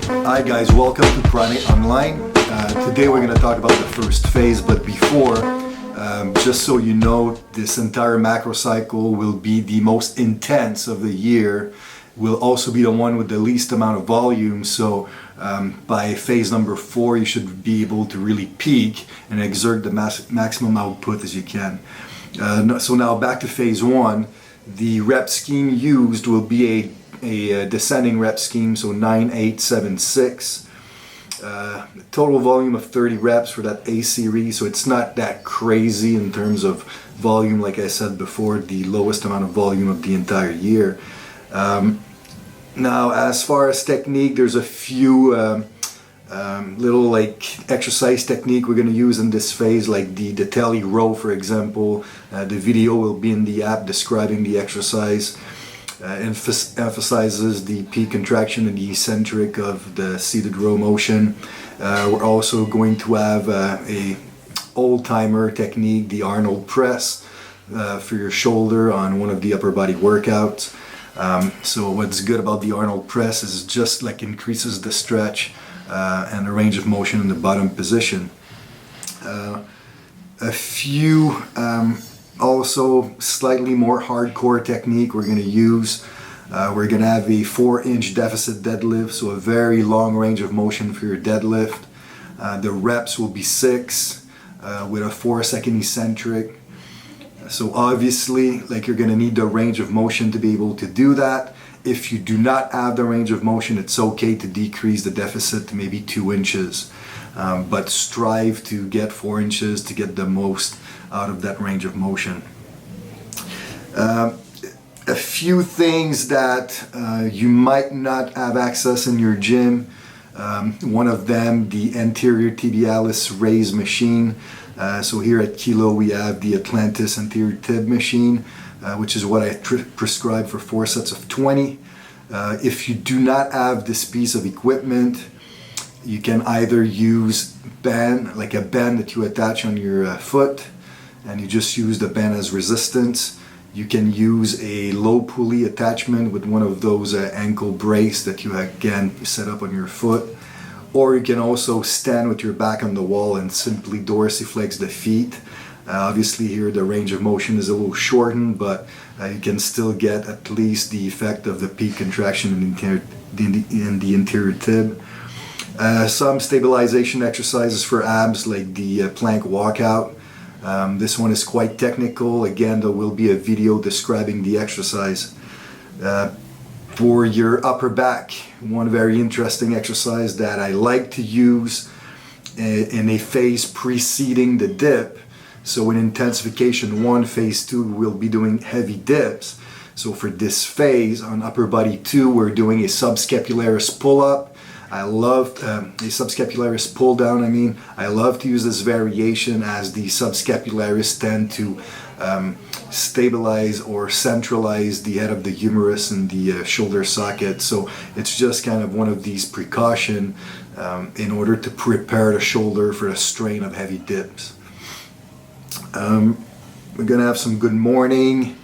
Hi guys, welcome to PRIMEIGHT Online. Today we're going to talk about the first phase, but before, just so you know, this entire macro cycle will be the most intense of the year. Will also be the one with the least amount of volume, so by phase number 4 you should be able to really peak and exert the maximum output as you can. So now back to phase 1. The rep scheme used will be a descending rep scheme, so 9, 8, 7, 6. Total volume of 30 reps for that A series, so it's not that crazy in terms of volume. Like I said before, the lowest amount of volume of the entire year. Now as far as technique, there's a few little exercise technique we're going to use in this phase, like the telly row, for example. The video will be in the app describing the exercise. Emphasizes the peak contraction and the eccentric of the seated row motion. We're also going to have a old-timer technique, the Arnold press, for your shoulder on one of the upper body workouts. So what's good about the Arnold press is just like increases the stretch and the range of motion in the bottom position. A few also slightly more hardcore technique we're going to use. We're going to have a 4-inch deficit deadlift, so a very long range of motion for your deadlift. The reps will be 6 with a 4-second eccentric. So obviously, you're going to need the range of motion to be able to do that. If you do not have the range of motion, it's okay to decrease the deficit to maybe 2 inches. But strive to get 4 inches to get the most out of that range of motion. A few things that you might not have access in your gym. One of them, the Anterior Tibialis raise machine. So here at Kilo we have the Atlantis Anterior Tib machine, which is what I prescribe for 4 sets of 20. If you do not have this piece of equipment, you can either use band, like a band that you attach on your foot, and you just use the band as resistance. You can use a low pulley attachment with one of those ankle brace that you again set up on your foot. Or you can also stand with your back on the wall and simply dorsiflex the feet. Obviously here the range of motion is a little shortened, but you can still get at least the effect of the peak contraction in the anterior tib. Some stabilization exercises for abs, like the plank walkout. This one is quite technical. Again, there will be a video describing the exercise. For your upper back, one very interesting exercise that I like to use in a phase preceding the dip. So in intensification 1, phase 2, we'll be doing heavy dips. So for this phase on upper body 2, we're doing a subscapularis pull-up. I love a subscapularis pull down. I love to use this variation as the subscapularis tend to stabilize or centralize the head of the humerus and the shoulder socket. So it's just kind of one of these precautions in order to prepare the shoulder for the strain of heavy dips. We're going to have some good morning,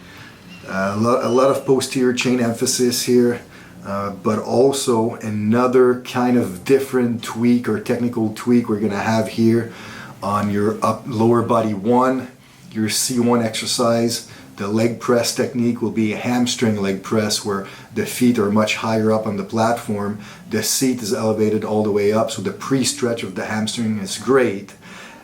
a lot of posterior chain emphasis here. But also another kind of different tweak or technical tweak we're going to have here on your lower body 1, your C1 exercise. The leg press technique will be a hamstring leg press, where the feet are much higher up on the platform. The seat is elevated all the way up, so the pre-stretch of the hamstring is great.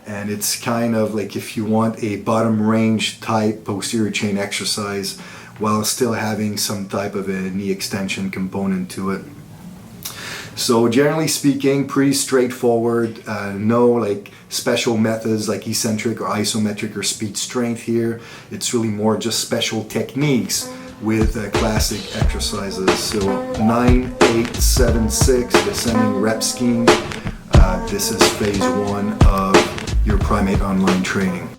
And it's kind of like if you want a bottom range type posterior chain exercise, while still having some type of a knee extension component to it. So generally speaking, pretty straightforward. No special methods like eccentric or isometric or speed strength here. It's really more just special techniques with classic exercises. So 9, 8, 7, 6, descending rep scheme. This is phase 1 of your PRIMEIGHT online training.